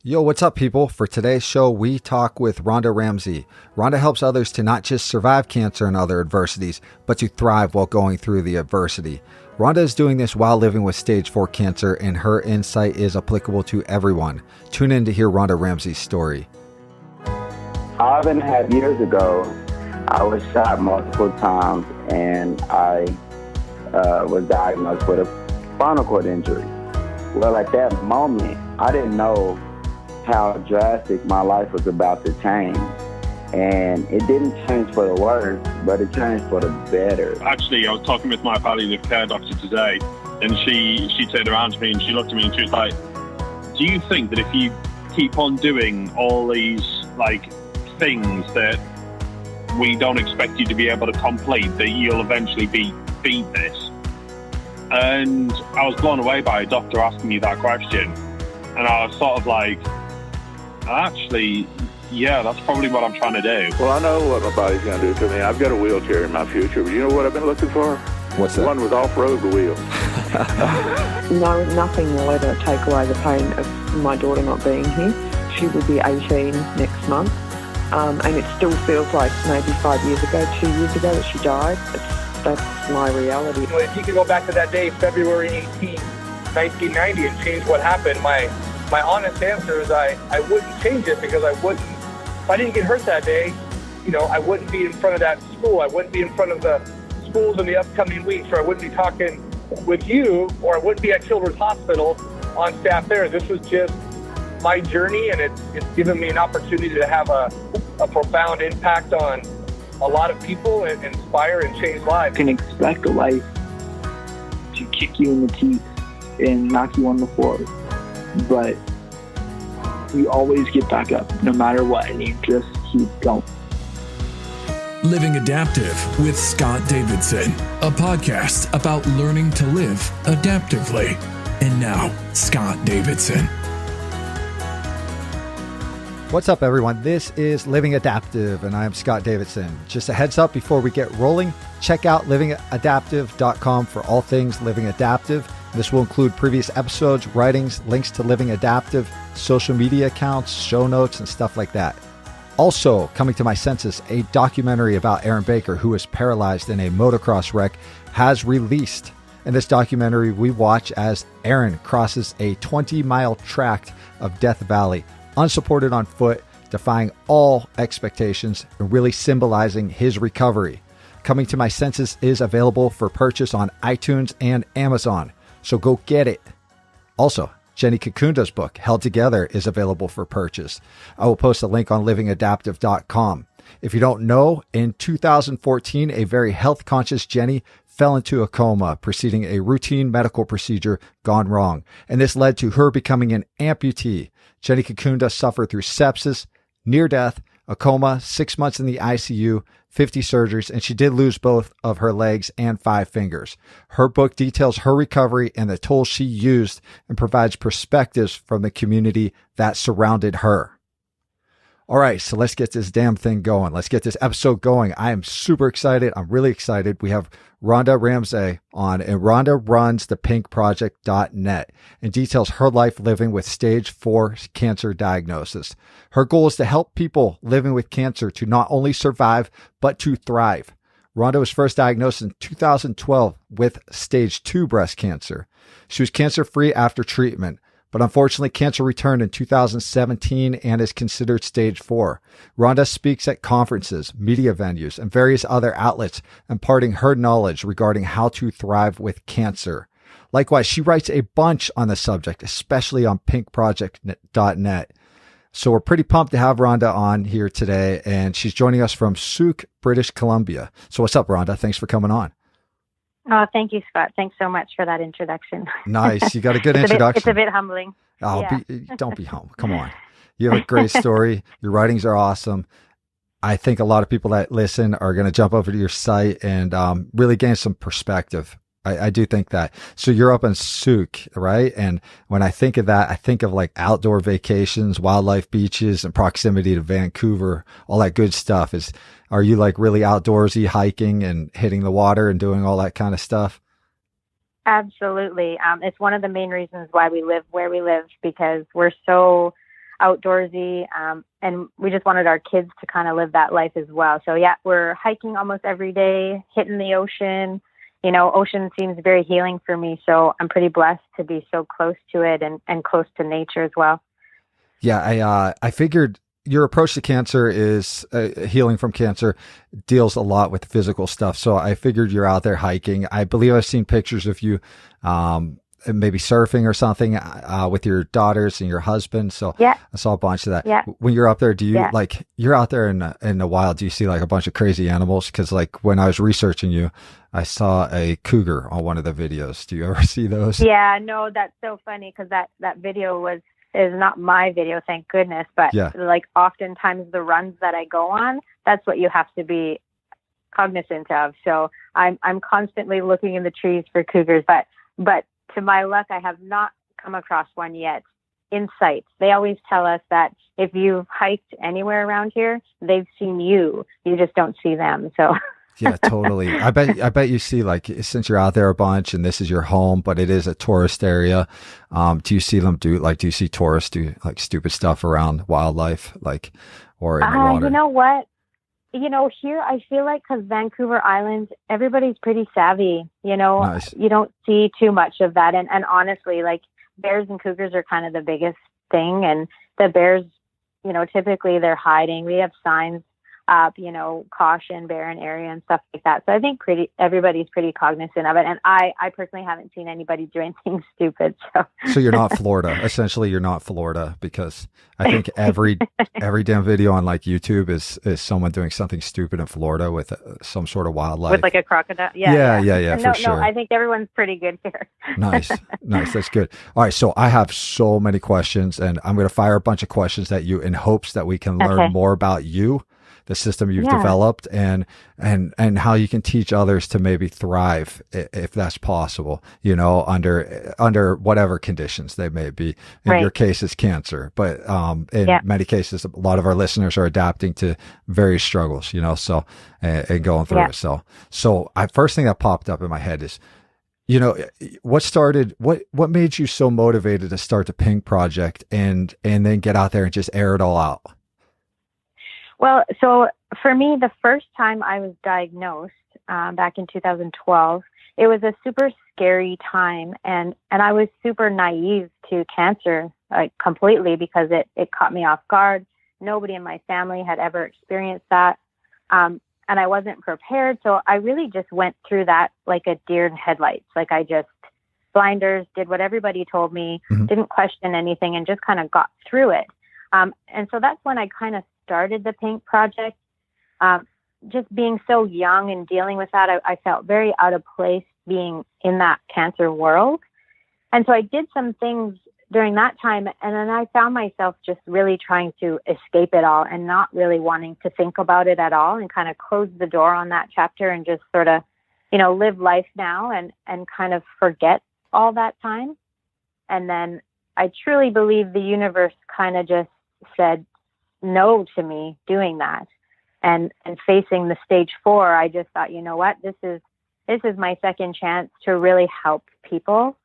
Yo, what's up, people? For today's show, we talk with Rhonda Ramsay. Rhonda helps others to not just survive cancer and other adversities, but to thrive while going through the adversity. Rhonda is doing this while living with stage 4 cancer, and her insight is applicable to everyone. Tune in to hear Rhonda Ramsay's story. 5.5 years ago, I was shot multiple times, and I was diagnosed with a spinal cord injury. Well, at that moment, I didn't know how drastic my life was about to change. And it didn't change for the worse, but it changed for the better. Actually, I was talking with my palliative care doctor today, and she turned around to me and she looked at me and she was like, do you think that if you keep on doing all these things that we don't expect you to be able to complete, that you'll eventually beat this? And I was blown away by a doctor asking me that question. And I was sort of like, actually, yeah, that's probably what I'm trying to do. Well, I know what my body's going to do to me. I've got a wheelchair in my future. But you know what I've been looking for? What's that? One with off-road wheels. No, nothing will ever take away the pain of my daughter not being here. She will be 18 next month. And it still feels like maybe 5 years ago, 2 years ago that she died. That's my reality. You know, if you could go back to that day, February 18, 1990, and change what happened, my honest answer is I wouldn't change it, because if I didn't get hurt that day, you know, I wouldn't be in front of that school. I wouldn't be in front of the schools in the upcoming weeks, or I wouldn't be talking with you, or I wouldn't be at Children's Hospital on staff there. This was just my journey, and it's given me an opportunity to have a profound impact on a lot of people and inspire and change lives. You can expect a life to kick you in the teeth and knock you on the floor, but you always get back up no matter what, and you just keep going. Living Adaptive with Scott Davidson, a podcast about learning to live adaptively. And now, Scott Davidson. What's up, everyone? This is Living Adaptive, and I am Scott Davidson. Just a heads up before we get rolling, check out livingadaptive.com for all things Living Adaptive. This will include previous episodes, writings, links to Living Adaptive, social media accounts, show notes, and stuff like that. Also, coming to my senses, a documentary about Aaron Baker, who was paralyzed in a motocross wreck, has released. In this documentary, we watch as Aaron crosses a 20-mile tract of Death Valley, unsupported on foot, defying all expectations and really symbolizing his recovery. Coming to My Senses is available for purchase on iTunes and Amazon, so go get it. Also, Jenny Kakunda's book, Held Together, is available for purchase. I will post a link on livingadaptive.com. If you don't know, in 2014, a very health-conscious Jenny fell into a coma preceding a routine medical procedure gone wrong, and this led to her becoming an amputee. Jenny Kakunda suffered through sepsis, near death, a coma, 6 months in the ICU, 50 surgeries, and she did lose both of her legs and 5 fingers. Her book details her recovery and the tools she used and provides perspectives from the community that surrounded her. All right, so let's get this damn thing going. Let's get this episode going. I am super excited. I'm really excited. We have Rhonda Ramsay on, and Rhonda runs the pinkproject.net and details her life living with stage 4 cancer diagnosis. Her goal is to help people living with cancer to not only survive, but to thrive. Rhonda was first diagnosed in 2012 with stage 2 breast cancer. She was cancer-free after treatment, but unfortunately, cancer returned in 2017 and is considered stage 4. Rhonda speaks at conferences, media venues, and various other outlets, imparting her knowledge regarding how to thrive with cancer. Likewise, she writes a bunch on the subject, especially on pinkproject.net. So we're pretty pumped to have Rhonda on here today, and she's joining us from Souk, British Columbia. So what's up, Rhonda? Thanks for coming on. Oh, thank you, Scott. Thanks so much for that introduction. Nice. You got a good introduction. It's a bit humbling. Oh, yeah. Don't be humble. Come on. You have a great story. Your writings are awesome. I think a lot of people that listen are going to jump over to your site and really gain some perspective. I do think that. So you're up in Souk, right? And when I think of that, I think of like outdoor vacations, wildlife beaches, and proximity to Vancouver, all that good stuff. Are you like really outdoorsy, hiking and hitting the water and doing all that kind of stuff? Absolutely. It's one of the main reasons why we live where we live, because we're so outdoorsy. And we just wanted our kids to kind of live that life as well. So yeah, we're hiking almost every day, hitting the ocean. You know, ocean seems very healing for me. So I'm pretty blessed to be so close to it and close to nature as well. Yeah, I figured your approach to cancer is healing from cancer deals a lot with physical stuff. So I figured you're out there hiking. I believe I've seen pictures of you, maybe surfing or something, with your daughters and your husband. So yeah. I saw a bunch of that. Yeah. When you're up there, do you you're out there in the wild, do you see like a bunch of crazy animals? Cause like when I was researching you, I saw a cougar on one of the videos. Do you ever see those? Yeah, no, that's so funny. Cause that video is not my video, thank goodness. But like oftentimes the runs that I go on, that's what you have to be cognizant of. So I'm constantly looking in the trees for cougars, but to my luck, I have not come across one yet in sight. They always tell us that if you've hiked anywhere around here, they've seen you. You just don't see them. So. Yeah, totally. I bet you see, like, since you're out there a bunch and this is your home, but it is a tourist area. Do you see them do you see tourists do like stupid stuff around wildlife, like, or in the water? You know what? You know, here I feel like because Vancouver Island, everybody's pretty savvy. You know, Nice. You don't see too much of that. And honestly, like bears and cougars are kind of the biggest thing. And the bears, you know, typically they're hiding. We have signs up, you know, caution, barren area and stuff like that. So I think everybody's pretty cognizant of it. And I personally haven't seen anybody do anything stupid. So you're not Florida. Essentially, you're not Florida, because I think every damn video on like YouTube is someone doing something stupid in Florida with some sort of wildlife. With like a crocodile. Yeah, no, for sure. No, I think everyone's pretty good here. Nice. That's good. All right. So I have so many questions, and I'm going to fire a bunch of questions at you in hopes that we can learn more about you, the system you've developed, and how you can teach others to maybe thrive, if that's possible, you know, under whatever conditions they may be. In your case, it's cancer, but in many cases, a lot of our listeners are adapting to various struggles, you know, so and going through it. So first thing that popped up in my head is, you know, what made you so motivated to start the Pink Project and then get out there and just air it all out? Well, so for me, the first time I was diagnosed back in 2012, it was a super scary time, and I was super naive to cancer, like completely, because it caught me off guard. Nobody in my family had ever experienced that, and I wasn't prepared. So I really just went through that like a deer in headlights. Like I just blinders, did what everybody told me, didn't question anything, and just kind of got through it. And so that's when I kind of started the Pink Project. Just being so young and dealing with that, I felt very out of place being in that cancer world. And so I did some things during that time, and then I found myself just really trying to escape it all and not really wanting to think about it at all, and kind of close the door on that chapter and just sort of, you know, live life now and kind of forget all that time. And then I truly believe the universe kind of just said no to me doing that. And facing the stage 4, I just thought, you know what, this is my second chance to really help people.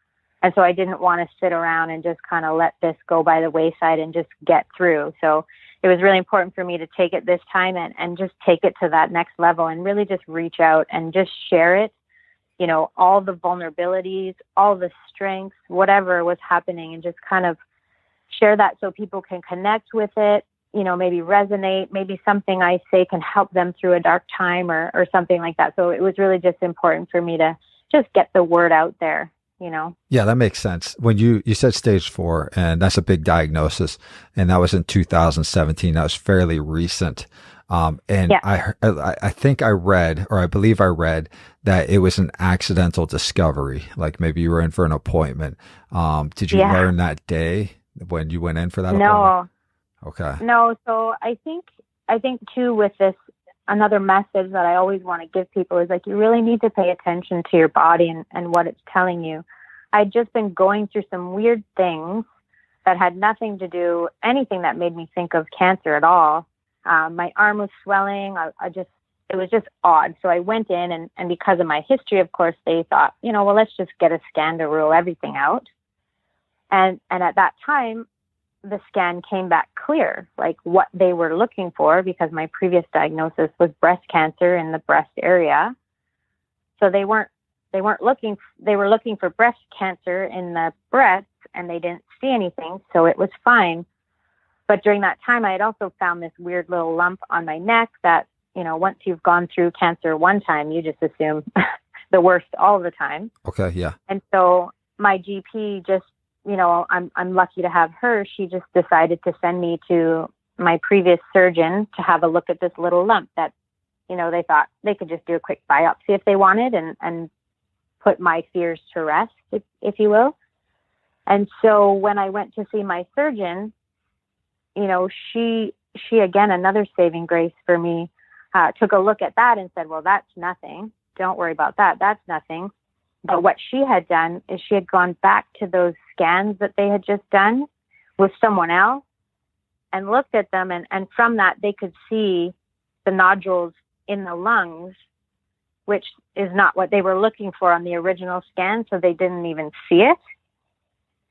And so I didn't want to sit around and just kind of let this go by the wayside and just get through. So it was really important for me to take it this time and just take it to that next level and really just reach out and just share it, you know, all the vulnerabilities, all the strengths, whatever was happening, and just kind of share that so people can connect with it, you know, maybe resonate, maybe something I say can help them through a dark time or something like that. So it was really just important for me to just get the word out there, you know? Yeah, that makes sense. When you said stage 4, and that's a big diagnosis, and that was in 2017, that was fairly recent. I think I read, or I believe I read, that it was an accidental discovery. Like maybe you were in for an appointment. Did you learn that day when you went in for that appointment? Okay. No. So I think too, with this, another message that I always want to give people is like, you really need to pay attention to your body and what it's telling you. I'd just been going through some weird things that had nothing to do, anything that made me think of cancer at all. My arm was swelling. It was just odd. So I went in and because of my history, of course, they thought, you know, well, let's just get a scan to rule everything out. And at that time, the scan came back clear, like what they were looking for, because my previous diagnosis was breast cancer in the breast area. So they were looking for breast cancer in the breast, and they didn't see anything. So it was fine. But during that time, I had also found this weird little lump on my neck that, once you've gone through cancer one time, you just assume the worst all the time. Okay. Yeah. And so my GP just, I'm lucky to have her. She just decided to send me to my previous surgeon to have a look at this little lump that, they thought they could just do a quick biopsy if they wanted and put my fears to rest, if you will. And so when I went to see my surgeon, she again, another saving grace for me, took a look at that and said, well, that's nothing. Don't worry about that. That's nothing. But what she had done is she had gone back to those scans that they had just done with someone else and looked at them. And from that, they could see the nodules in the lungs, which is not what they were looking for on the original scan. So they didn't even see it.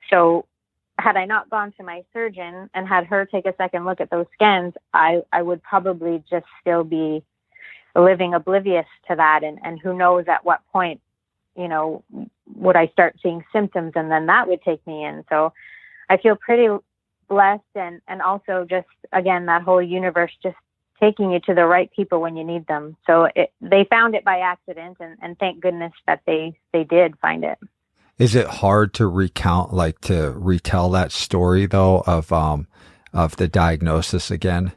So had I not gone to my surgeon and had her take a second look at those scans, I would probably just still be living oblivious to that. And who knows at what point, would I start seeing symptoms, and then that would take me in. So I feel pretty blessed, and also just, again, that whole universe just taking you to the right people when you need them. So they found it by accident, and thank goodness that they did find it. Is it hard to retell that story though of the diagnosis again?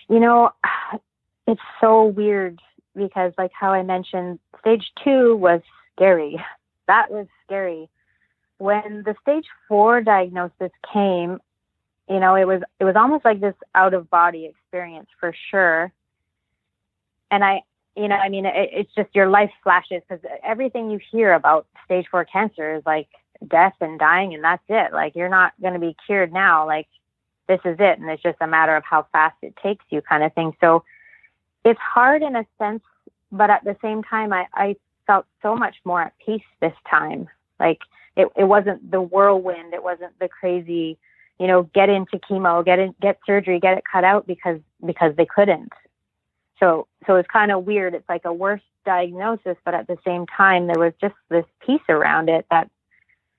It's so weird because, like how I mentioned, stage 2 was scary. That was scary. When the stage 4 diagnosis came, it was almost like this out of body experience for sure. And it's just your life flashes, because everything you hear about stage 4 cancer is like death and dying, and that's it. Like, you're not going to be cured now. Like, this is it. And it's just a matter of how fast it takes you, kind of thing. So it's hard in a sense, but at the same time, I felt so much more at peace this time. Like, it wasn't the whirlwind. It wasn't the crazy, get into chemo, get surgery, get it cut out because they couldn't. So it's kind of weird. It's like a worse diagnosis, but at the same time, there was just this peace around it that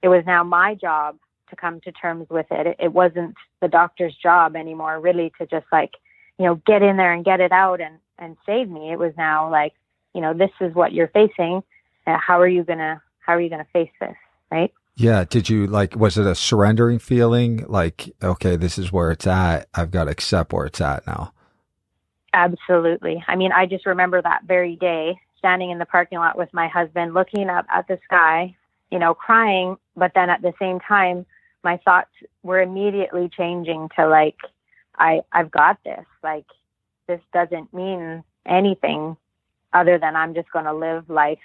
it was now my job to come to terms with it. It wasn't the doctor's job anymore, really, to just get in there and get it out and save me. It was now like, this is what you're facing. How are you gonna face this, right? Yeah. Did you was it a surrendering feeling? Like, okay, this is where it's at. I've got to accept where it's at now. Absolutely. I mean, I just remember that very day, standing in the parking lot with my husband, looking up at the sky, crying. But then at the same time, my thoughts were immediately changing to I've got this. Like, this doesn't mean anything other than I'm just going to live life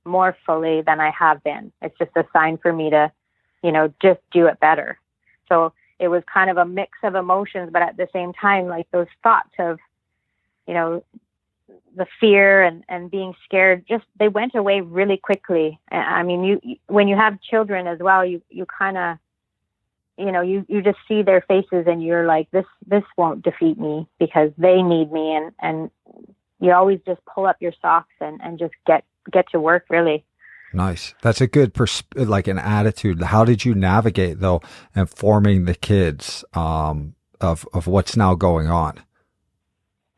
more fully than I have been. It's just a sign for me to, just do it better. So it was kind of a mix of emotions, but at the same time, like those thoughts of, the fear and being scared, they went away really quickly. I mean, when you have children as well, you kind of, you just see their faces and you're like, this won't defeat me because they need me. And you always just pull up your socks and just get to work, really. Nice. That's a good an attitude. How did you navigate though, informing the kids, of what's now going on?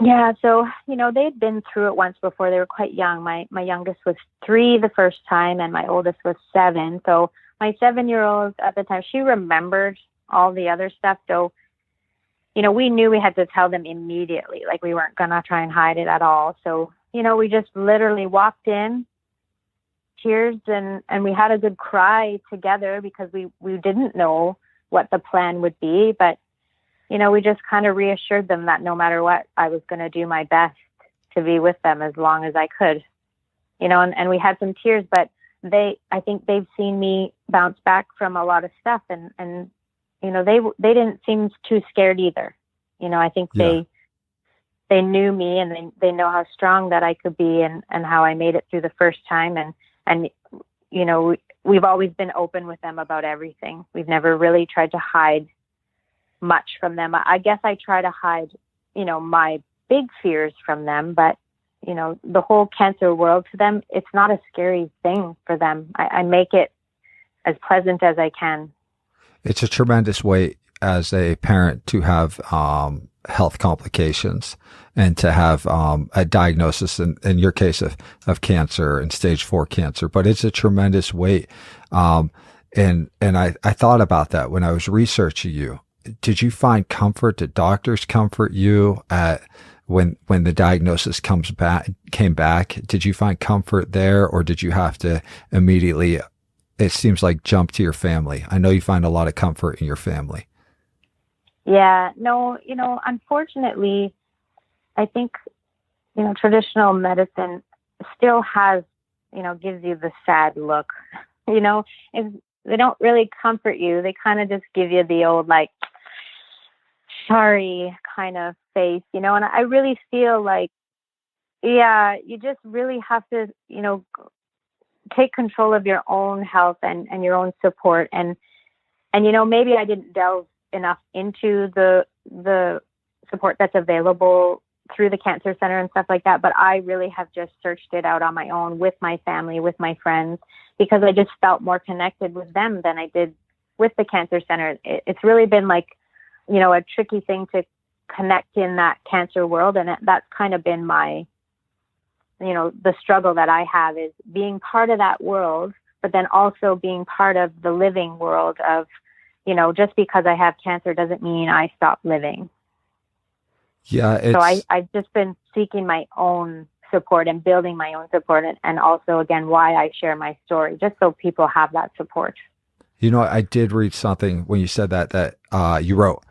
Yeah. So, they'd been through it once before. They were quite young. My youngest was 3 the first time, and my oldest was 7. So my 7-year-old at the time, she remembered all the other stuff. So, we knew we had to tell them immediately. Like, we weren't going to try and hide it at all. So, we just literally walked in, tears, and we had a good cry together because we didn't know what the plan would be. But we just kind of reassured them that no matter what, I was going to do my best to be with them as long as I could, and we had some tears, but I think they've seen me bounce back from a lot of stuff, and they didn't seem too scared either. I think they knew me, and they know how strong that I could be, and how I made it through the first time. And we've always been open with them about everything. We've never really tried to hide much from them. I guess I try to hide, my big fears from them, but the whole cancer world to them, it's not a scary thing for them. I make it as pleasant as I can. It's a tremendous weight as a parent to have health complications and to have a diagnosis, in your case of cancer and stage 4 cancer. But it's a tremendous weight. And I thought about that when I was researching you. Did you find comfort? Did doctors comfort you when the diagnosis came back? Did you find comfort there, or did you have to immediately, it seems like, jump to your family? I know you find a lot of comfort in your family. Yeah, no, unfortunately, I think, traditional medicine still has, gives you the sad look. If they don't really comfort you. They kind of just give you the old, sorry kind of face, and I really feel like, yeah, you just really have to, take control of your own health and your own support. And maybe I didn't delve enough into the support that's available through the Cancer Center and stuff like that. But I really have just searched it out on my own with my family, with my friends, because I just felt more connected with them than I did with the Cancer Center. It's really been a tricky thing to connect in that cancer world. And that's kind of been my, the struggle that I have, is being part of that world, but then also being part of the living world of, just because I have cancer doesn't mean I stop living. Yeah. So I've just been seeking my own support and building my own support. And also, again, why I share my story, just so people have that support. I did read something when you said that you wrote,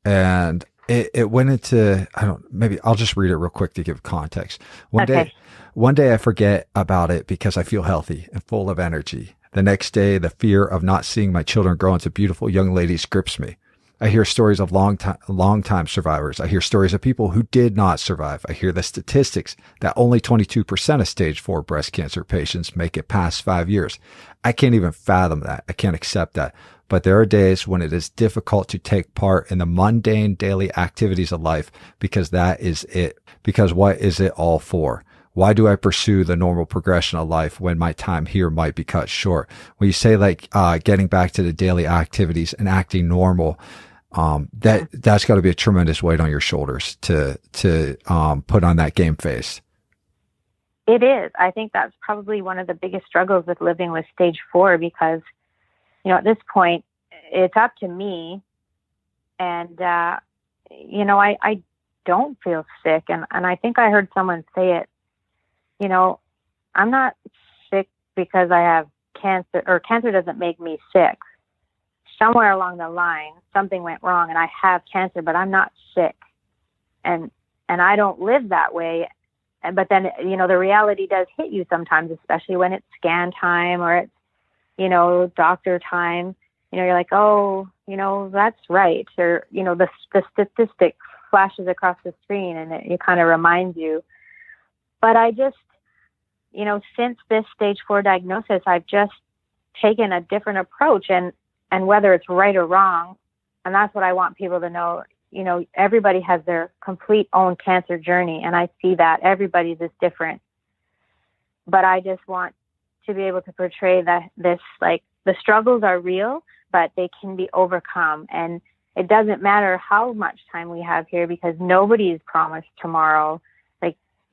and it went into, maybe I'll just read it real quick to give context. One day I forget about it because I feel healthy and full of energy. The next day, the fear of not seeing my children grow into beautiful young ladies grips me. I hear stories of long time survivors. I hear stories of people who did not survive. I hear the statistics that only 22% of stage 4 breast cancer patients make it past 5 years. I can't even fathom that. I can't accept that. But there are days when it is difficult to take part in the mundane daily activities of life, because that is it. Because what is it all for? Why do I pursue the normal progression of life when my time here might be cut short? When you say getting back to the daily activities and acting normal, that's got to be a tremendous weight on your shoulders to put on that game face. It is. I think that's probably one of the biggest struggles with living with stage 4, because, at this point, it's up to me. And, I don't feel sick. And I think I heard someone say it, I'm not sick because I have cancer, or cancer doesn't make me sick. Somewhere along the line, something went wrong and I have cancer, but I'm not sick. And I don't live that way. But then, the reality does hit you sometimes, especially when it's scan time or it's, doctor time. You're like, oh, that's right. Or, the statistic flashes across the screen and it kind of reminds you. But I just, since this stage 4 diagnosis, I've just taken a different approach, and whether it's right or wrong, and that's what I want people to know, everybody has their complete own cancer journey, and I see that everybody's is different. But I just want to be able to portray that the struggles are real, but they can be overcome. And it doesn't matter how much time we have here, because nobody is promised tomorrow.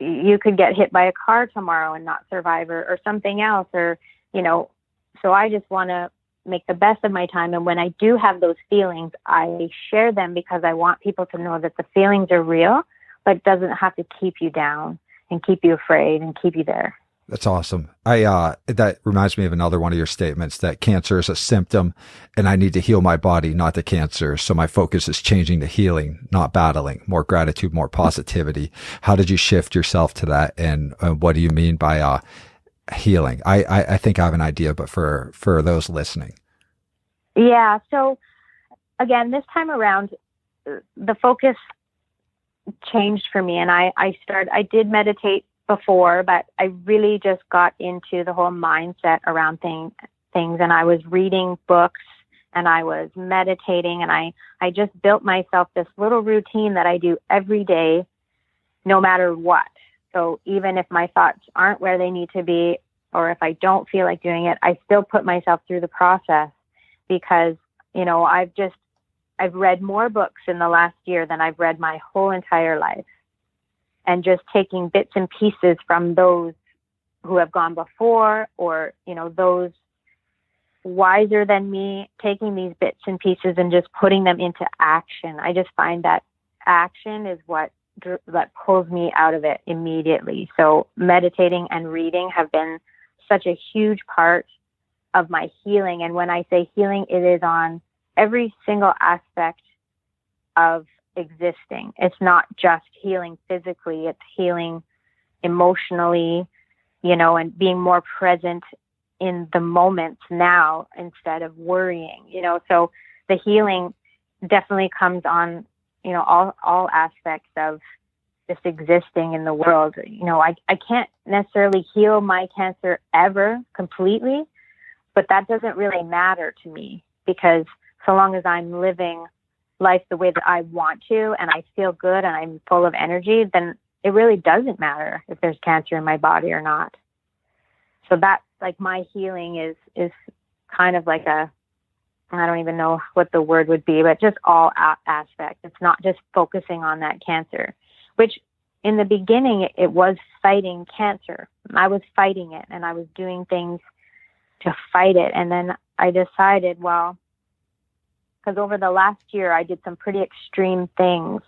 You could get hit by a car tomorrow and not survive, or something else, or, so I just want to make the best of my time. And when I do have those feelings, I share them, because I want people to know that the feelings are real, but it doesn't have to keep you down and keep you afraid and keep you there. That's awesome. That reminds me of another one of your statements, that cancer is a symptom and I need to heal my body, not the cancer. So my focus is changing to healing, not battling. More gratitude, more positivity. How did you shift yourself to that? And what do you mean by healing? I think I have an idea, but for those listening. Yeah. So again, this time around, the focus changed for me, and I did meditate before, but I really just got into the whole mindset around things things, and I was reading books and I was meditating, and I just built myself this little routine that I do every day, no matter what. So even if my thoughts aren't where they need to be, or if I don't feel like doing it, I still put myself through the process because, you know, I've read more books in the last year than I've read my whole entire life. And just taking bits and pieces from those who have gone before, or, you know, those wiser than me, taking these bits and pieces and just putting them into action. I just find that action is what that pulls me out of it immediately. So meditating and reading have been such a huge part of my healing. And when I say healing, it is on every single aspect of existing. It's not just healing physically, it's healing emotionally, you know, and being more present in the moments now instead of worrying, you know. So the healing definitely comes on, you know, all aspects of just existing in the world. You know, I can't necessarily heal my cancer ever completely, but that doesn't really matter to me, because so long as I'm living life the way that I want to, and I feel good and I'm full of energy, then it really doesn't matter if there's cancer in my body or not. So that's like my healing is kind of like I don't even know what the word would be, but just all aspects. It's not just focusing on that cancer, which in the beginning it was fighting cancer. I was fighting it and I was doing things to fight it. And then I decided, well, because over the last year I did some pretty extreme things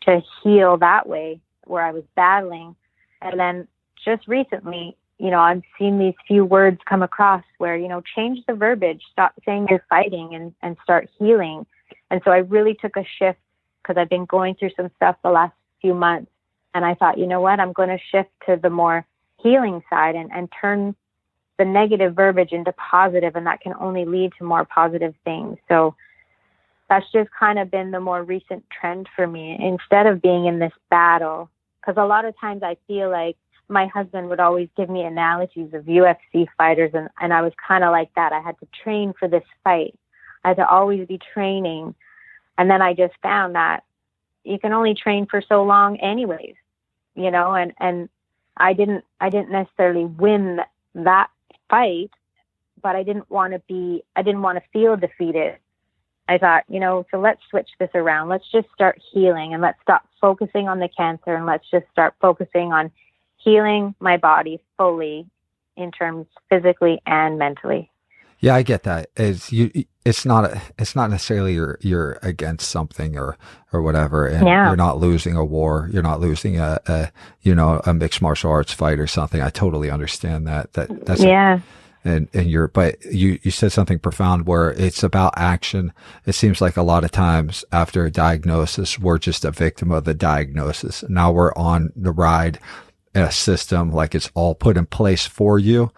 to heal that way, where I was battling. And then just recently, you know, I've seen these few words come across where, you know, change the verbiage, stop saying you're fighting and start healing. And so I really took a shift, because I've been going through some stuff the last few months. And I thought, you know what, I'm going to shift to the more healing side and turn the negative verbiage into positive, and that can only lead to more positive things. So that's just kind of been the more recent trend for me, instead of being in this battle. Because a lot of times I feel like my husband would always give me analogies of UFC fighters, and I was kind of like that. I had to train for this fight. I had to always be training. And then I just found that you can only train for so long anyways, you know, and I didn't necessarily win that fight, but I didn't want to feel defeated. I thought, you know, so let's switch this around. Let's just start healing, and let's stop focusing on the cancer, and let's just start focusing on healing my body fully, in terms physically and mentally. Yeah, I get that. It's not necessarily you're against something or whatever, and you're not losing a war. You're not losing a mixed martial arts fight or something. I totally understand that. That's but you said something profound where it's about action. It seems like a lot of times after a diagnosis, we're just a victim of the diagnosis. Now we're on the ride in a system, like it's all put in place for you,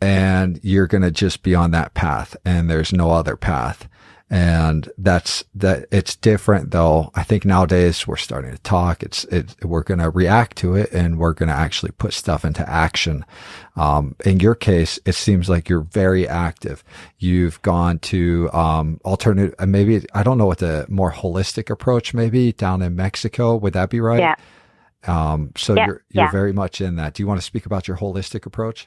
and you're going to just be on that path, and there's no other path. And it's different though. I think nowadays we're starting to talk. We're going to react to it, and we're going to actually put stuff into action. In your case, it seems like you're very active. You've gone to, alternative, maybe, I don't know what the more holistic approach, maybe down in Mexico. Would that be right? Yeah. You're very much in that. Do you want to speak about your holistic approach?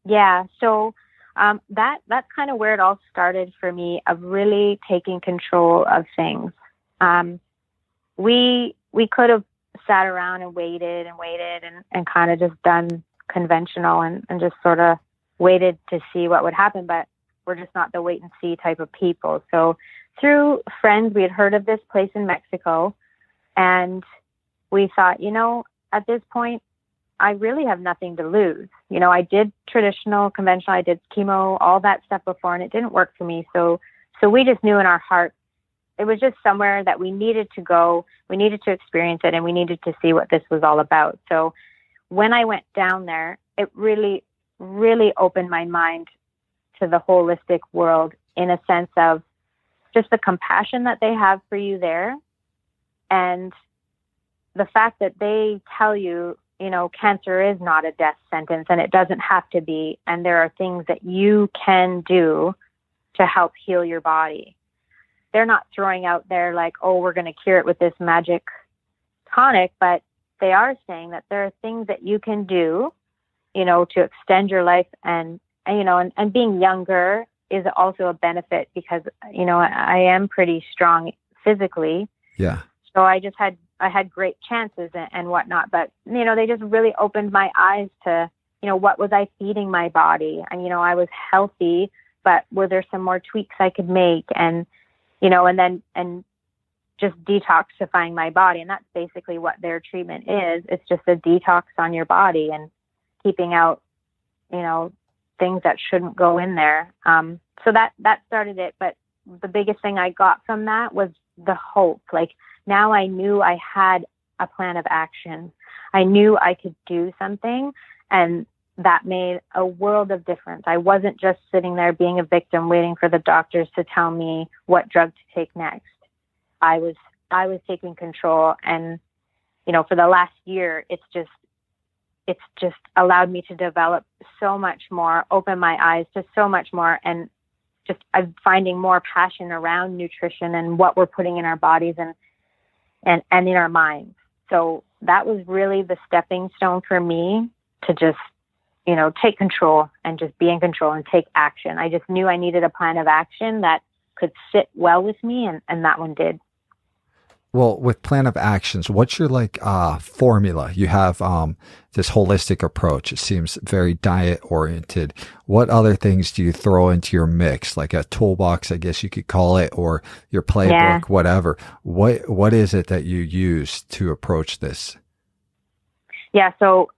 Yeah. So, that's kind of where it all started for me, of really taking control of things. We could have sat around and waited and kind of just done conventional and just sort of waited to see what would happen, but we're just not the wait and see type of people. So through friends, we had heard of this place in Mexico, and we thought, you know, at this point, I really have nothing to lose. You know, I did traditional, conventional, I did chemo, all that stuff before, and it didn't work for me. So we just knew in our heart it was just somewhere that we needed to go. We needed to experience it, and we needed to see what this was all about. So when I went down there, it really, really opened my mind to the holistic world, in a sense of just the compassion that they have for you there, and the fact that they tell you, cancer is not a death sentence, and it doesn't have to be. And there are things that you can do to help heal your body. They're not throwing out there like, oh, we're going to cure it with this magic tonic, but they are saying that there are things that you can do, to extend your life, and being younger is also a benefit because, I am pretty strong physically. Yeah. So I had great chances and whatnot, but, they just really opened my eyes to, what was I feeding my body? And, I was healthy, but were there some more tweaks I could make? And, and just detoxifying my body. And that's basically what their treatment is. It's just a detox on your body and keeping out, things that shouldn't go in there. So that started it. But the biggest thing I got from that was the hope. Like, now I knew I had a plan of action. I knew I could do something, and that made a world of difference. I wasn't just sitting there being a victim, waiting for the doctors to tell me what drug to take next. I was taking control, and, for the last year, it's just allowed me to develop so much more, open my eyes to so much more, and I'm finding more passion around nutrition and what we're putting in our bodies and in our minds. So that was really the stepping stone for me to just, take control and just be in control and take action. I just knew I needed a plan of action that could sit well with me, and that one did. Well, with plan of actions, what's your formula? You have this holistic approach. It seems very diet oriented. What other things do you throw into your mix, like a toolbox, I guess you could call it, or your playbook, whatever? What is it that you use to approach this? Yeah. So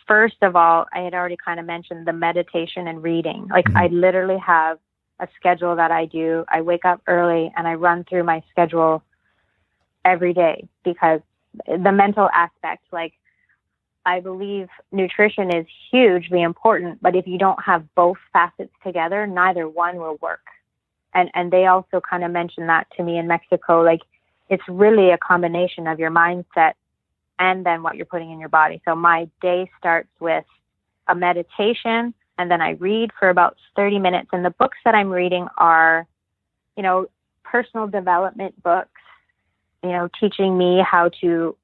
first of all, I had already kind of mentioned the meditation and reading. Like, I literally have a schedule that I do. I wake up early and I run through my schedule every day, because the mental aspect, like, I believe nutrition is hugely important, but if you don't have both facets together, neither one will work. And they also kind of mentioned that to me in Mexico. Like, it's really a combination of your mindset and then what you're putting in your body. So my day starts with a meditation, and then I read for about 30 minutes. And the books that I'm reading are, personal development books, teaching me how to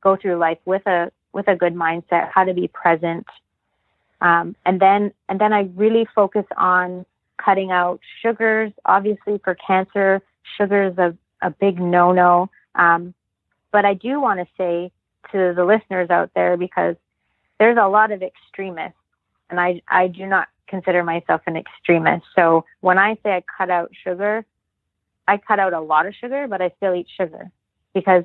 go through life with a good mindset, how to be present. And then I really focus on cutting out sugars. Obviously, for cancer, sugar is a big no-no. But I do want to say to the listeners out there, because there's a lot of extremists, and I do not consider myself an extremist. So when I say I cut out sugar, I cut out a lot of sugar, but I still eat sugar, because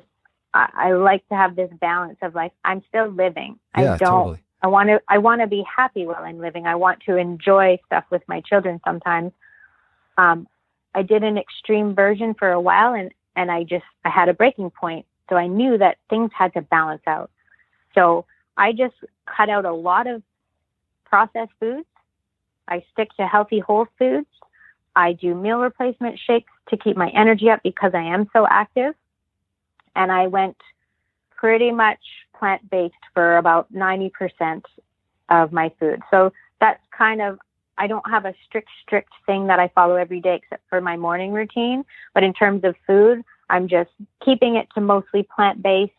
I like to have this balance of, like, I'm still living. Yeah, totally. I want to be happy while I'm living. I want to enjoy stuff with my children sometimes. I did an extreme version for a while, and I had a breaking point. So I knew that things had to balance out. So I just cut out a lot of processed foods. I stick to healthy whole foods. I do meal replacement shakes to keep my energy up because I am so active. And I went pretty much plant-based for about 90% of my food. So that's kind of, I don't have a strict thing that I follow every day except for my morning routine. But in terms of food, I'm just keeping it to mostly plant-based,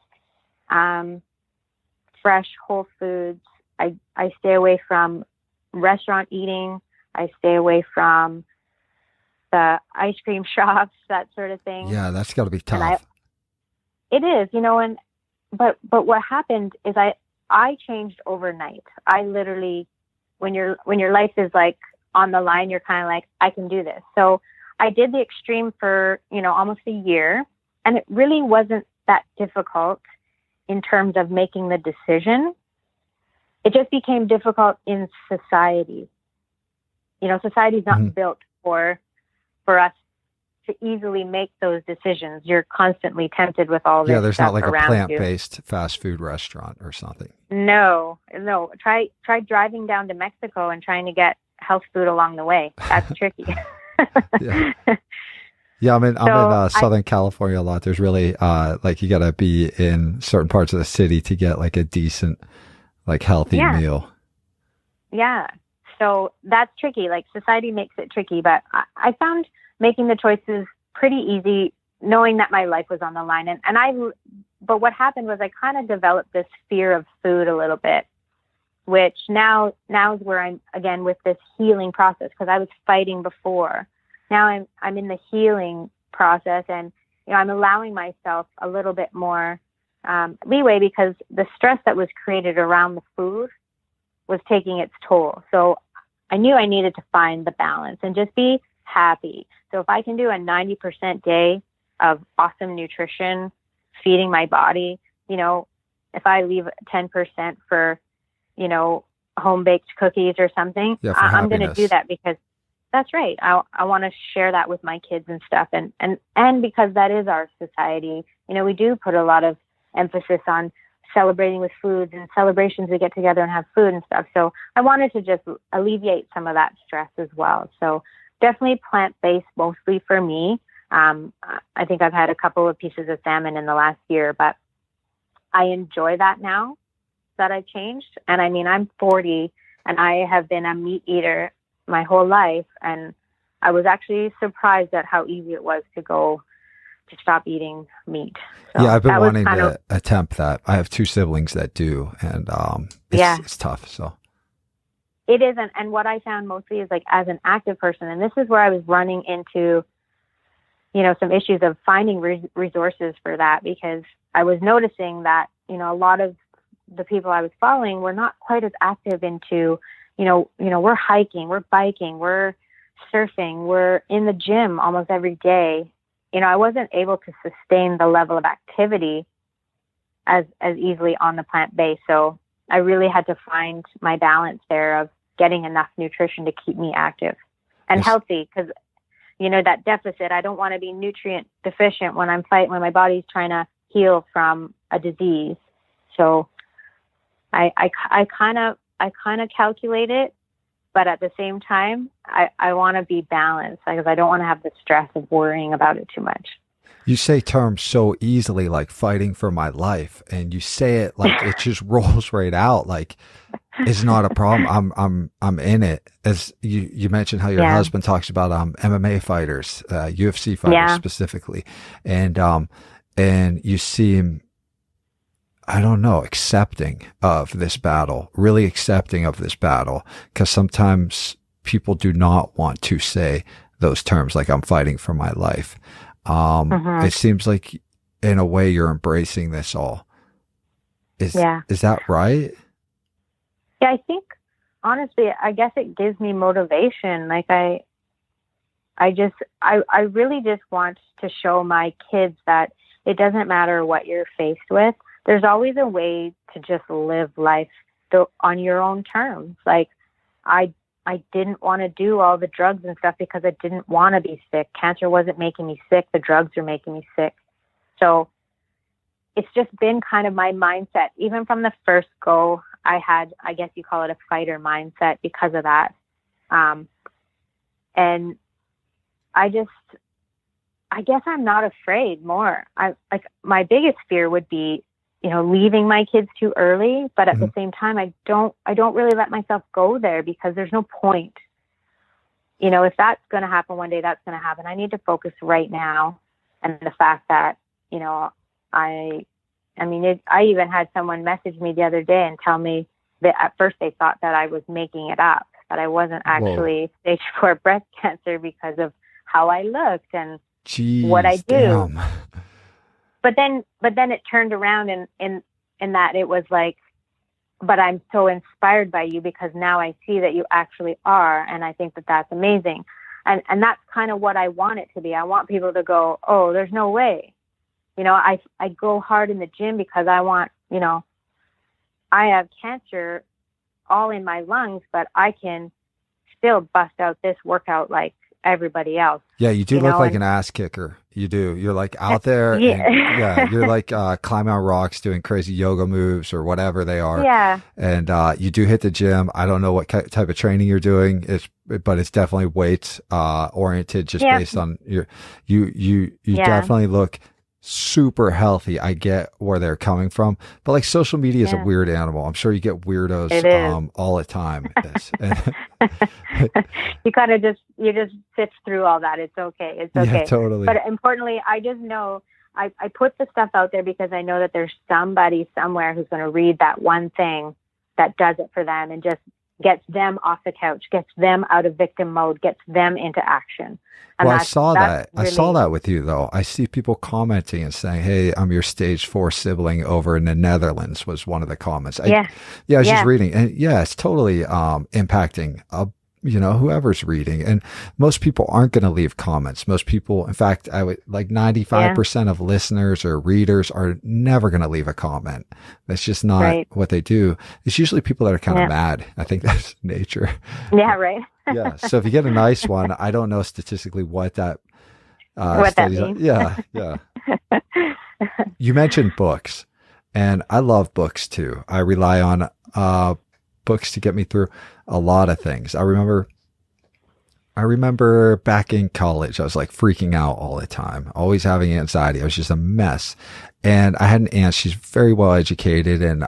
fresh, whole foods. I stay away from restaurant eating. I stay away from the ice cream shops, that sort of thing. Yeah, that's got to be tough. It is, but what happened is I changed overnight. I literally, when your life is like on the line, you're kind of like, I can do this. So I did the extreme for, almost a year, and it really wasn't that difficult in terms of making the decision. It just became difficult in society. Society's not built for us to easily make those decisions. You're constantly tempted with all this. Yeah, there's not like a plant-based fast food restaurant or something. No. Try driving down to Mexico and trying to get health food along the way. That's tricky. Yeah, I'm in Southern California a lot. There's really you got to be in certain parts of the city to get like a decent like healthy meal. Yeah. So that's tricky. Like society makes it tricky, but I found making the choices pretty easy, knowing that my life was on the line. But what happened was I kind of developed this fear of food a little bit, which now is where I'm again with this healing process, because I was fighting before. Now I'm in the healing process, and I'm allowing myself a little bit more leeway, because the stress that was created around the food was taking its toll. So I knew I needed to find the balance and just be happy. So if I can do a 90% day of awesome nutrition, feeding my body, if I leave 10% for, home-baked cookies or something, I'm going to do that, because that's right. I want to share that with my kids and stuff. And because that is our society, we do put a lot of emphasis on celebrating with foods and celebrations. We get together and have food and stuff. So I wanted to just alleviate some of that stress as well. So definitely plant-based mostly for me. I think I've had a couple of pieces of salmon in the last year, but I enjoy that now that I've changed. And I mean, I'm 40 and I have been a meat eater my whole life. And I was actually surprised at how easy it was to stop eating meat. So yeah, I've been wanting to attempt that. I have two siblings that do, and it's tough. So it is, and what I found mostly is like as an active person, and this is where I was running into, some issues of finding resources for that, because I was noticing that a lot of the people I was following were not quite as active into, we're hiking, we're biking, we're surfing, we're in the gym almost every day. I wasn't able to sustain the level of activity as easily on the plant-based. So I really had to find my balance there of getting enough nutrition to keep me active and healthy. Because, that deficit, I don't want to be nutrient deficient when when my body's trying to heal from a disease. So I kind of calculate it. But at the same time, I want to be balanced, because I don't want to have the stress of worrying about it too much. You say terms so easily, like fighting for my life, and you say it like it just rolls right out. Like it's not a problem. I'm in it. As you mentioned how your husband talks about MMA fighters, UFC fighters specifically, and you seem, I don't know, accepting of this battle, really accepting of this battle, because sometimes people do not want to say those terms, like I'm fighting for my life. It seems like in a way you're embracing this all. Is that right? Yeah, I think honestly, I guess it gives me motivation. Like I really just want to show my kids that it doesn't matter what you're faced with. There's always a way to just live life on your own terms. Like I didn't want to do all the drugs and stuff because I didn't want to be sick. Cancer wasn't making me sick. The drugs are making me sick. So it's just been kind of my mindset. Even from the first go, I had, I guess you call it a fighter mindset because of that. And I guess I'm not afraid more. My biggest fear would be, leaving my kids too early, but at the same time, I don't really let myself go there, because there's no point. If that's going to happen one day, that's going to happen. I need to focus right now. And the fact that, I even had someone message me the other day and tell me that at first they thought that I was making it up, that I wasn't actually stage 4 breast cancer because of how I looked and what I do. Damn. But then it turned around in that it was like, but I'm so inspired by you because now I see that you actually are. And I think that that's amazing. And that's kind of what I want it to be. I want people to go, oh, there's no way. I go hard in the gym because I want, I have cancer all in my lungs, but I can still bust out this workout like everybody else. Yeah, you do look like an ass kicker. You do. You're like out there. And, you're like climbing on rocks, doing crazy yoga moves or whatever they are. Yeah. And you do hit the gym. I don't know what type of training you're doing. But it's definitely weight oriented, just based on you definitely look super healthy. I get where they're coming from, but like social media is a Yeah. weird animal. I'm sure you get It weirdos is. all the time. You just sift through all that. It's okay. It's Yeah, okay. totally. But importantly, I just know I put the stuff out there because I know that there's somebody somewhere who's going to read that one thing that does it for them and just gets them off the couch, gets them out of victim mode, gets them into action. And Well, I saw that. really, I saw that with you, though. I see people commenting and saying, "Hey, I'm your stage 4 sibling over in the Netherlands," was one of the comments. I was just reading, and it's totally impacting whoever's reading. And most people aren't going to leave comments. Most people, in fact, I would like 95% of listeners or readers are never going to leave a comment. That's just not what they do. It's usually people that are kind of mad. I think that's nature. Yeah, right. Yeah. So if you get a nice one, I don't know statistically what that means. Yeah. You mentioned books, and I love books too. I rely on books to get me through a lot of things. I remember back in college, I was like freaking out all the time, always having anxiety. I was just a mess. And I had an aunt, she's very well educated, and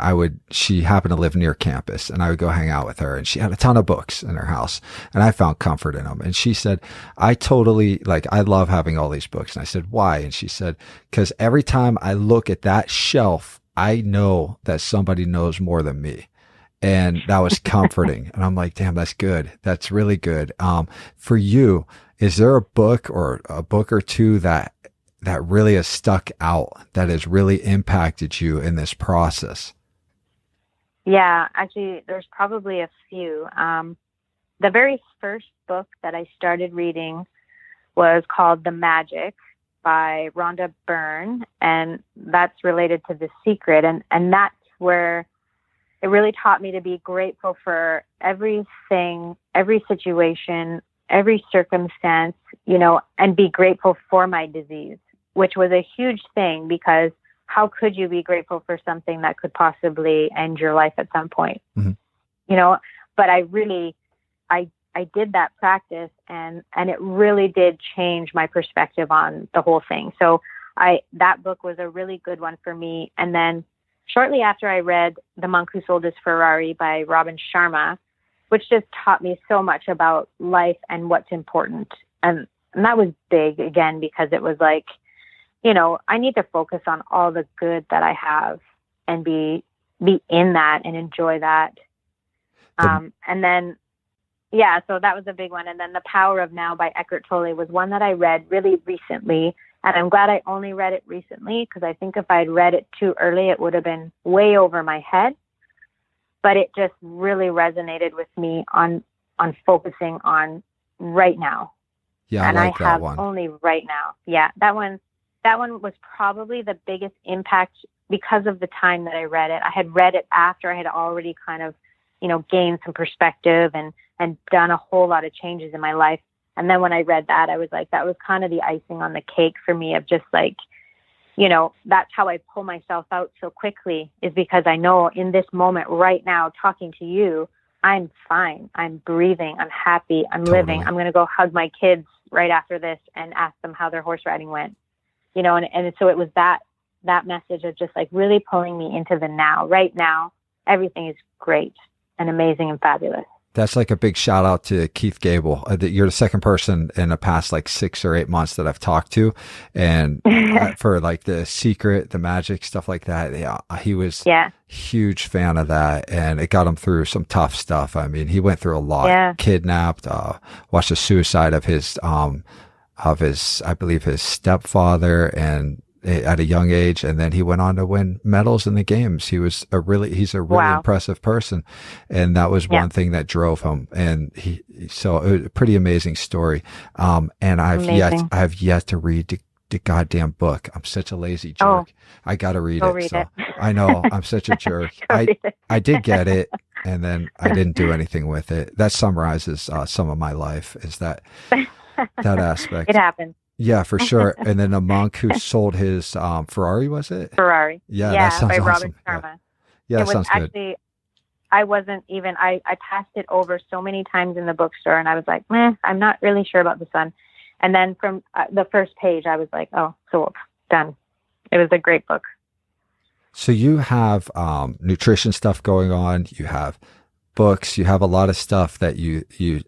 she happened to live near campus, and I would go hang out with her, and she had a ton of books in her house, and I found comfort in them. And she said, I love having all these books. And I said, why? And she said, because every time I look at that shelf, I know that somebody knows more than me. And that was comforting. And I'm like, damn, that's good. That's really good. For you, is there a book or two that really has stuck out, that has really impacted you in this process? Yeah, actually, there's probably a few. The very first book that I started reading was called The Magic by Rhonda Byrne, and that's related to The Secret. And that's where it really taught me to be grateful for everything, every situation, every circumstance, and be grateful for my disease, which was a huge thing, because how could you be grateful for something that could possibly end your life at some point? Mm-hmm. But I did that practice, and it really did change my perspective on the whole thing. So that book was a really good one for me. And then shortly after, I read The Monk Who Sold His Ferrari by Robin Sharma, which just taught me so much about life and what's important. And that was big, again, because it was like, I need to focus on all the good that I have and be in that and enjoy that. And then, so that was a big one. And then The Power of Now by Eckhart Tolle was one that I read really recently. And I'm glad I only read it recently, because I think if I'd read it too early, it would have been way over my head. But it just really resonated with me on focusing on right now. Yeah, and I like that have one. Only right now. Yeah, that one was probably the biggest impact because of the time that I read it. I had read it after I had already kind of, gained some perspective and done a whole lot of changes in my life. And then when I read that, I was like, that was kind of the icing on the cake for me, of just like, that's how I pull myself out so quickly, is because I know in this moment right now, talking to you, I'm fine. I'm breathing. I'm happy. I'm living. I'm going to go hug my kids right after this and ask them how their horse riding went, and so it was that message of just like really pulling me into the now. Right now, everything is great and amazing and fabulous. That's like a big shout out to Keith Gable. You're the second person in the past like 6 or 8 months that I've talked to. And for like The Secret, The Magic, stuff like that. Yeah, he was huge fan of that. And it got him through some tough stuff. I mean, he went through a lot, kidnapped, watched the suicide of his, I believe his stepfather, and at a young age, and then he went on to win medals in the games. He's a really impressive person, and that was one thing that drove him. And so it was a pretty amazing story. And I've yet to read the goddamn book. I'm such a lazy jerk. I got to read it. I know I'm such a jerk. I did get it, and then I didn't do anything with it. That summarizes some of my life, is that aspect. It happens. Yeah, for sure. And then The Monk Who Sold His Ferrari, was it? Ferrari. Yeah, that sounds by awesome. Robin Sharma. Yeah, that sounds good. Actually, I wasn't even, I passed it over so many times in the bookstore, and I was like, I'm not really sure about this one. And then from the first page, I was like, oh, sold, done. it was a great book. So you have nutrition stuff going on. You have books. You have a lot of stuff that you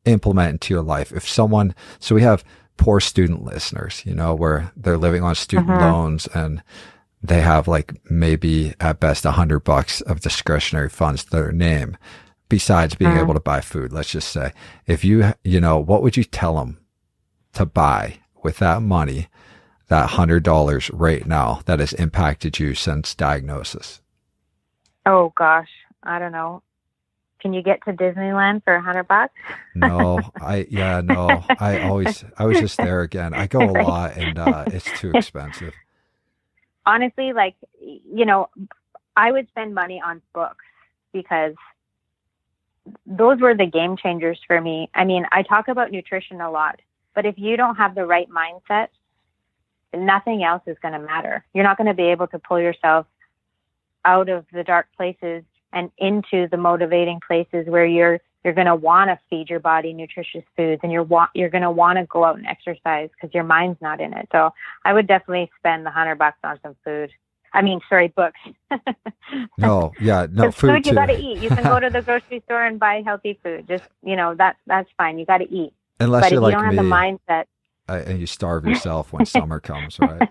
implement into your life. If someone, so we have poor student listeners, you know, where they're living on student loans and they have like maybe at best $100 of discretionary funds to their name, besides being able to buy food. Let's just say, if you know, what would you tell them to buy with that money, that $100 right now that has impacted you since diagnosis? Oh gosh, I don't know. Can you get to Disneyland for $100? No, I was just there again. I go a lot and it's too expensive. Honestly, like, you know, I would spend money on books because those were the game changers for me. I mean, I talk about nutrition a lot, but if you don't have the right mindset, nothing else is going to matter. You're not going to be able to pull yourself out of the dark places and into the motivating places where you're going to want to feed your body nutritious foods, and you're going to want to go out and exercise because your mind's not in it. So I would definitely spend the $100 on some food. I mean, sorry, books. No, food food you too. got to eat. You can go to the grocery store and buy healthy food. Just, you know, that's fine. You got to eat. Unless but you're if like you don't me, have the mindset, and you starve yourself when summer comes, right?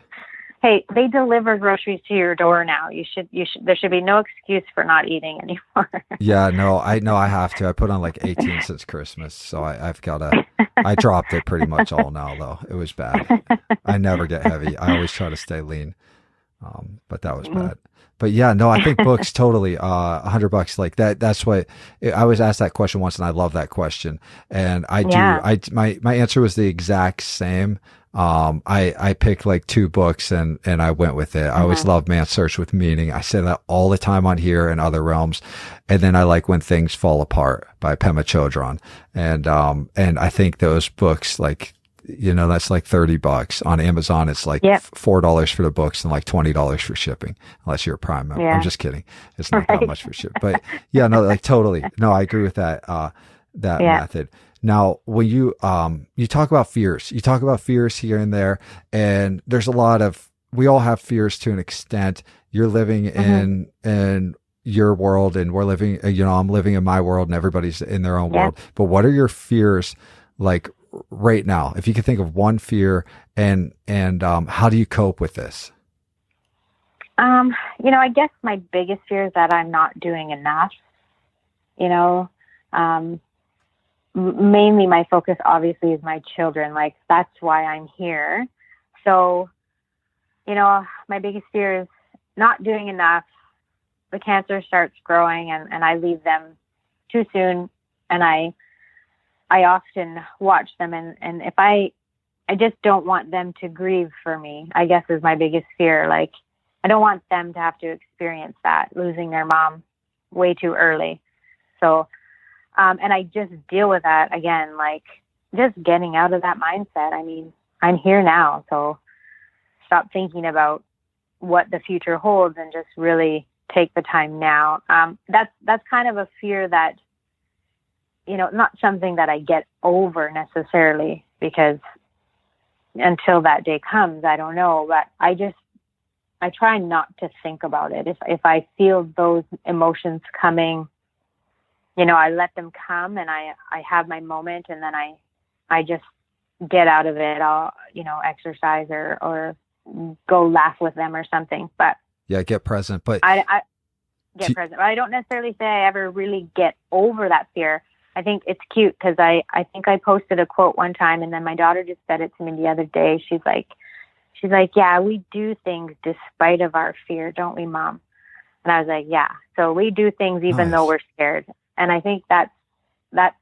Hey, they deliver groceries to your door now. You should. There should be no excuse for not eating anymore. Yeah, no, I have to. I put on like 18 since Christmas, so I've got to. I dropped it pretty much all now, though. It was bad. I never get heavy. I always try to stay lean, but that was bad. But yeah, no, I think books totally. $100 like that. That's what I was asked that question once, and I love that question. And my answer was the exact same. I picked like 2 books and I went with it. I always love Man's Search with Meaning. I say that all the time on here and other realms. And then I like When Things Fall Apart by Pema Chodron. And I think those books, like, you know, that's like $30 on Amazon. It's like $4 for the books and like $20 for shipping, unless you're a Prime member. I'm just kidding. It's not that much for shipping, but yeah, no, like totally. No, I agree with that, that method. Now, when you talk about fears, here and there, and there's a lot of, we all have fears to an extent. You're living in your world and we're living, you know, I'm living in my world and everybody's in their own world. But what are your fears like right now? If you could think of one fear and how do you cope with this? You know, I guess my biggest fear is that I'm not doing enough, you know, mainly my focus obviously is my children. Like, that's why I'm here. So, you know, my biggest fear is not doing enough. The cancer starts growing and I leave them too soon. And I often watch them and if I just don't want them to grieve for me, I guess is my biggest fear. Like, I don't want them to have to experience that, losing their mom way too early. So, and I just deal with that again, like just getting out of that mindset. I mean, I'm here now, so stop thinking about what the future holds and just really take the time now. That's kind of a fear that, you know, not something that I get over necessarily, because until that day comes, I don't know, but I try not to think about it. If I feel those emotions coming, you know, I let them come and I have my moment and then I just get out of it. I'll, you know, exercise or go laugh with them or something. But yeah, get present. But I get present. But I don't necessarily say I ever really get over that fear. I think it's cute because I think I posted a quote one time and then my daughter just said it to me the other day. She's like, yeah, we do things despite of our fear, don't we, Mom? And I was like, yeah. So we do things even though we're scared. And I think that's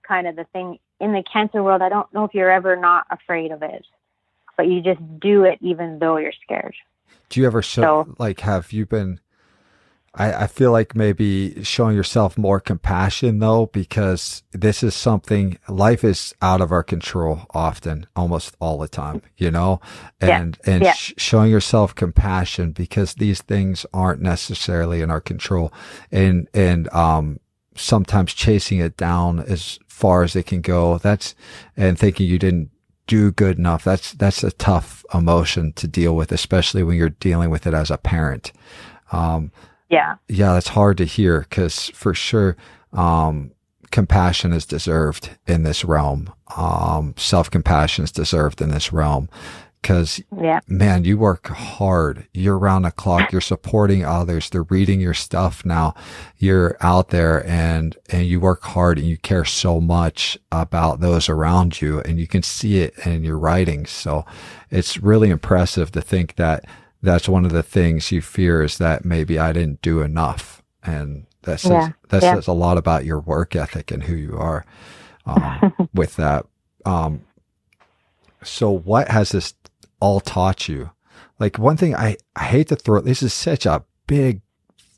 kind of the thing in the cancer world. I don't know if you're ever not afraid of it, but you just do it even though you're scared. Do you ever have you been, I feel like maybe showing yourself more compassion though, because this is something, life is out of our control often, almost all the time, you know, and showing yourself compassion because these things aren't necessarily in our control and sometimes chasing it down as far as it can go. And thinking you didn't do good enough. That's a tough emotion to deal with, especially when you're dealing with it as a parent. Yeah, that's hard to hear, because for sure, compassion is deserved in this realm. Self-compassion is deserved in this realm, because, man, you work hard. You're around the clock. You're supporting others. They're reading your stuff now. You're out there and you work hard, and you care so much about those around you, and you can see it in your writings. So it's really impressive to think that that's one of the things you fear, is that maybe I didn't do enough. And that says a lot about your work ethic and who you are, with that. So what has this all taught you? Like, one thing I hate to throw, this is such a big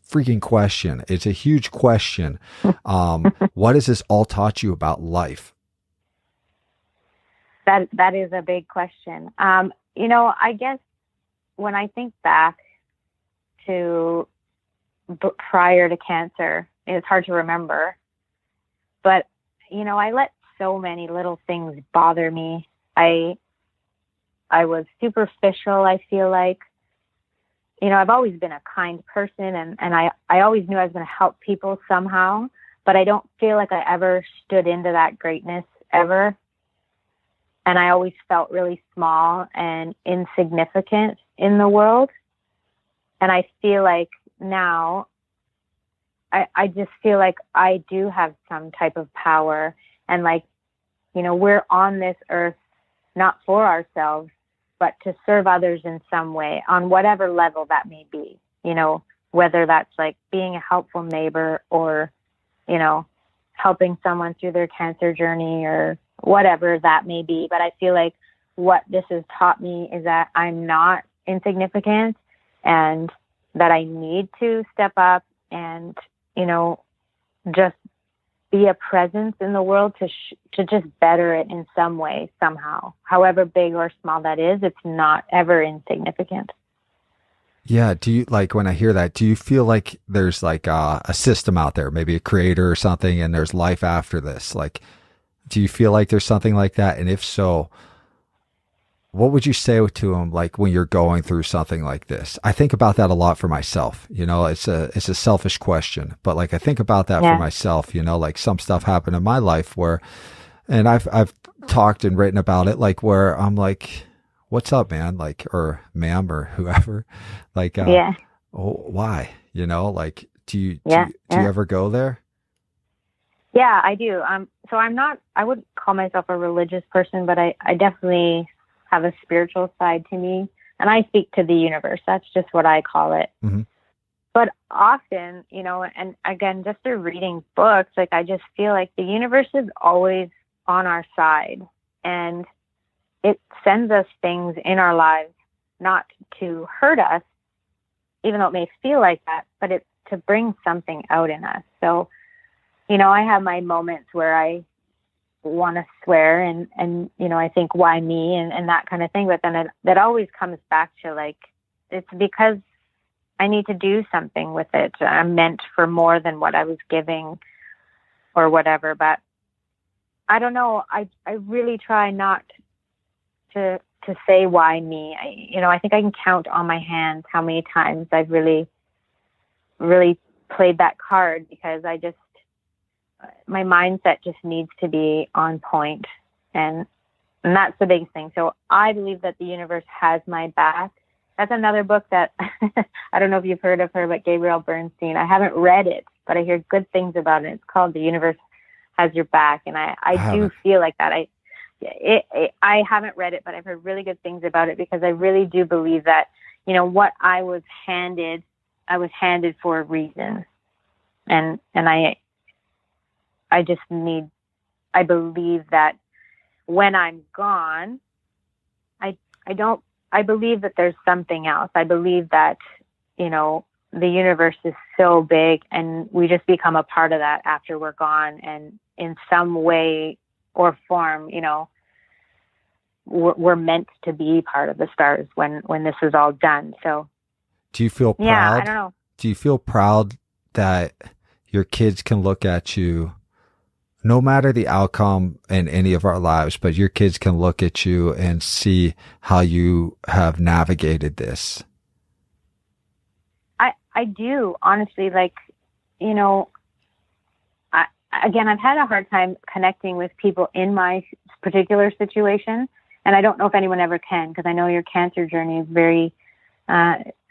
freaking question. It's a huge question. What has this all taught you about life? That is a big question. I guess when I think back to prior to cancer, it's hard to remember, but, I let so many little things bother me. I was superficial, I feel like. I've always been a kind person, and I always knew I was going to help people somehow, but I don't feel like I ever stood into that greatness ever. And I always felt really small and insignificant in the world. And I feel like now, I just feel like I do have some type of power. And we're on this earth not for ourselves, but to serve others in some way, on whatever level that may be, whether that's like being a helpful neighbor, or, helping someone through their cancer journey, or whatever that may be. But I feel like what this has taught me is that I'm not insignificant, and that I need to step up and, just be a presence in the world to just better it in some way, somehow, however big or small that is. It's not ever insignificant. Yeah. Do you, like, when I hear that, do you feel like there's like a system out there, maybe a creator or something, and there's life after this? Like, do you feel like there's something like that? And if so, what would you say to them, like, when you're going through something like this? I think about that a lot for myself. It's a selfish question, but like, I think about that for myself, like some stuff happened in my life where, and I've talked and written about it, like, where I'm like, what's up, man? Like, or ma'am, or whoever, like, why, like, do you ever go there? Yeah, I do. So I wouldn't call myself a religious person, but I definitely have a spiritual side to me, and I speak to the universe. That's just what I call it. Mm-hmm. But often, and again, just through reading books, like, I just feel like the universe is always on our side, and it sends us things in our lives, not to hurt us, even though it may feel like that, but it's to bring something out in us. So, I have my moments where I want to swear and I think, why me, and that kind of thing. But then that always comes back to, like, it's because I need to do something with it. I'm meant for more than what I was giving or whatever. But I don't know. I really try not to say why me. I think I can count on my hands how many times I've really, really played that card, because my mindset just needs to be on point, and that's the biggest thing. So I believe that the universe has my back. That's another book that I don't know if you've heard of her, but Gabrielle Bernstein. I haven't read it, but I hear good things about it. It's called The Universe Has Your Back, and I do feel like that. I haven't read it, but I've heard really good things about it, because I really do believe that, what I was handed for a reason, and I believe that when I'm gone, I believe that there's something else. I believe that, the universe is so big, and we just become a part of that after we're gone. And in some way or form, we're meant to be part of the stars when this is all done. So do you feel proud? Yeah, I don't know. Do you feel proud that your kids can look at you no matter the outcome in any of our lives, but your kids can look at you and see how you have navigated this. I do, honestly, like, you know, I've had a hard time connecting with people in my particular situation. And I don't know if anyone ever can, because I know your cancer journey is very,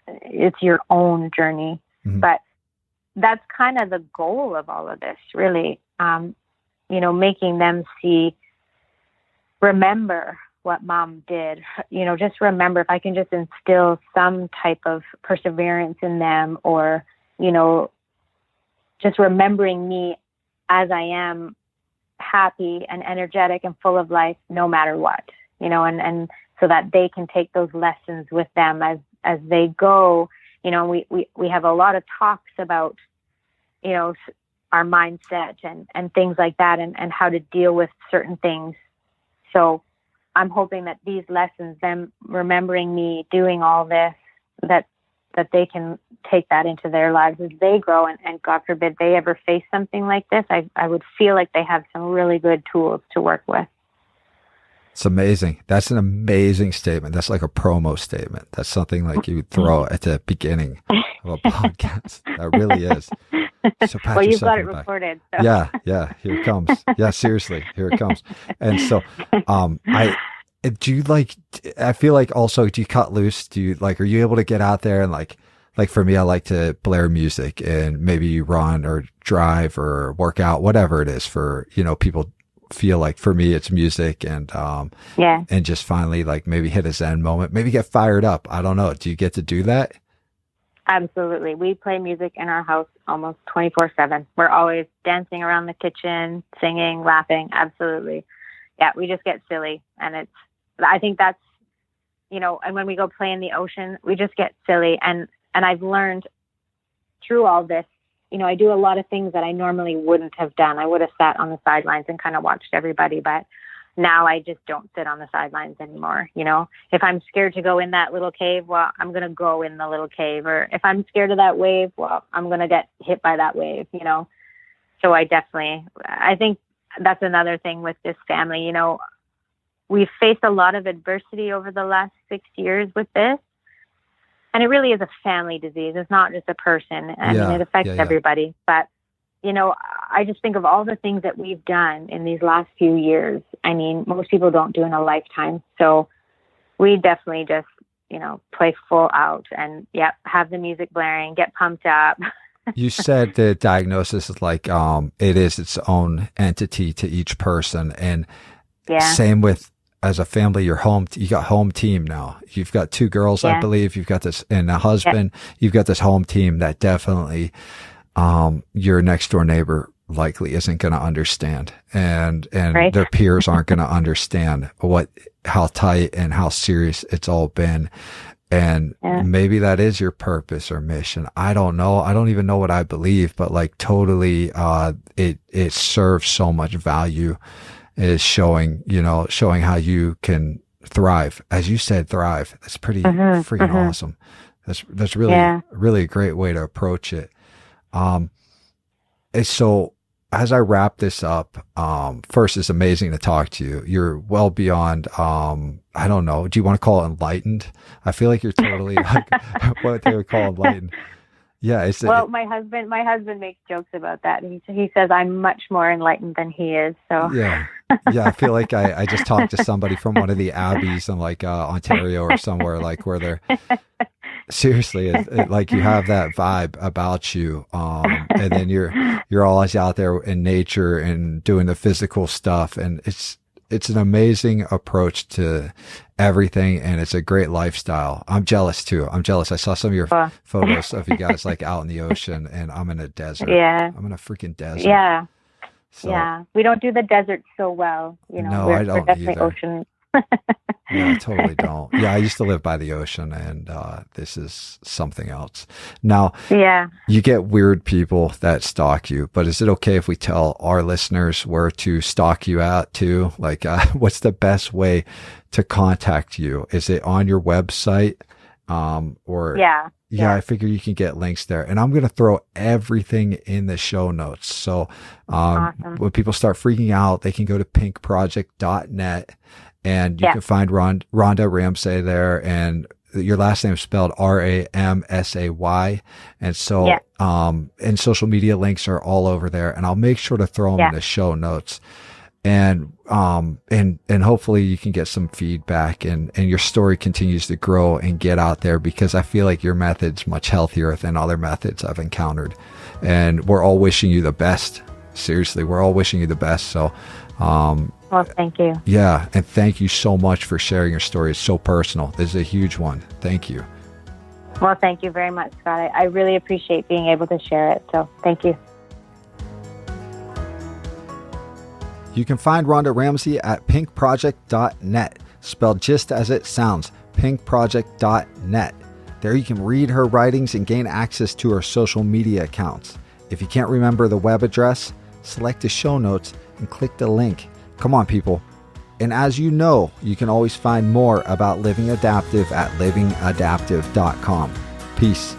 it's your own journey. Mm-hmm. But that's kind of the goal of all of this, really. You know, making them remember what mom did, you know, just remember, if I can just instill some type of perseverance in them, or, you know, just remembering me as I am, happy and energetic and full of life, no matter what, you know, and so that they can take those lessons with them as they go. You know, we have a lot of talks about, you know, our mindset and things like that, and how to deal with certain things. So I'm hoping that these lessons, them remembering me doing all this, that they can take that into their lives as they grow, and God forbid they ever face something like this. I would feel like they have some really good tools to work with. It's amazing. That's an amazing statement. That's like a promo statement. That's something like you would throw at the beginning of a podcast. That really is. So well, you've got it recorded. So. Yeah. Here it comes. Yeah, seriously, here it comes. And so, I feel like also, do you cut loose? Are you able to get out there and like for me, I like to blare music, and maybe you run or drive or work out, whatever it is for, you know, people feel like. For me, it's music, and and just finally like maybe hit a Zen moment, maybe get fired up. I don't know. Do you get to do that? Absolutely. We play music in our house almost 24/7. We're always dancing around the kitchen, singing, laughing. Absolutely. Yeah, we just get silly. And I think that's, you know, and when we go play in the ocean, we just get silly. And I've learned through all this, you know, I do a lot of things that I normally wouldn't have done. I would have sat on the sidelines and kind of watched everybody, but now I just don't sit on the sidelines anymore. You know, if I'm scared to go in that little cave, well, I'm going to go in the little cave. Or if I'm scared of that wave, well, I'm going to get hit by that wave, you know? So I think that's another thing with this family. You know, we've faced a lot of adversity over the last 6 years with this. And it really is a family disease. It's not just a person. I mean, it affects everybody. But, you know, I just think of all the things that we've done in these last few years. I mean, most people don't do in a lifetime. So we definitely just, you know, play full out and have the music blaring, get pumped up. You said the diagnosis is like, it is its own entity to each person. And same with, as a family, you got home team now. You've got 2 girls, I believe. You've got this, and a husband. You've got this home team that definitely, your next door neighbor likely isn't going to understand, and their peers aren't going to understand how tight and how serious it's all been. And maybe that is your purpose or mission. I don't know. I don't even know what I believe, but like totally, it serves so much value, is showing how you can thrive. As you said, thrive. That's pretty freaking awesome. That's really, really a great way to approach it. So as I wrap this up, first, it's amazing to talk to you. You're well beyond, I don't know. Do you want to call it enlightened? I feel like you're totally like what they would call enlightened. Yeah. My husband makes jokes about that. He says I'm much more enlightened than he is. So yeah. I feel like I just talked to somebody from one of the abbeys in like Ontario or somewhere, like where they're seriously like you have that vibe about you, and then you're always out there in nature and doing the physical stuff, and it's an amazing approach to everything, and it's a great lifestyle. I'm jealous too. I saw some of your photos of you guys like out in the ocean, and I'm in a desert. I'm in a freaking desert. So, we don't do the desert so well, you know. No, we're I don't definitely either. Ocean. Yeah, I totally don't. Yeah, I used to live by the ocean, and this is something else. Now, you get weird people that stalk you, but is it okay if we tell our listeners where to stalk you at too? Like, what's the best way to contact you? Is it on your website? Yeah, I figure you can get links there. And I'm going to throw everything in the show notes. So Awesome. when people start freaking out, they can go to pinkproject.net and you can find Rhonda Ramsay there. And your last name is spelled Ramsay. And so, and social media links are all over there. And I'll make sure to throw them in the show notes. And hopefully you can get some feedback and your story continues to grow and get out there, because I feel like your method's much healthier than other methods I've encountered. And we're all wishing you the best. Seriously, we're all wishing you the best. So, well, thank you. Yeah. And thank you so much for sharing your story. It's so personal. This is a huge one. Thank you. Well, thank you very much, Scott. I really appreciate being able to share it. So thank you. You can find Rhonda Ramsay at pinkproject.net, spelled just as it sounds, pinkproject.net. There you can read her writings and gain access to her social media accounts. If you can't remember the web address, select the show notes and click the link. Come on, people. And as you know, you can always find more about Living Adaptive at livingadaptive.com. Peace.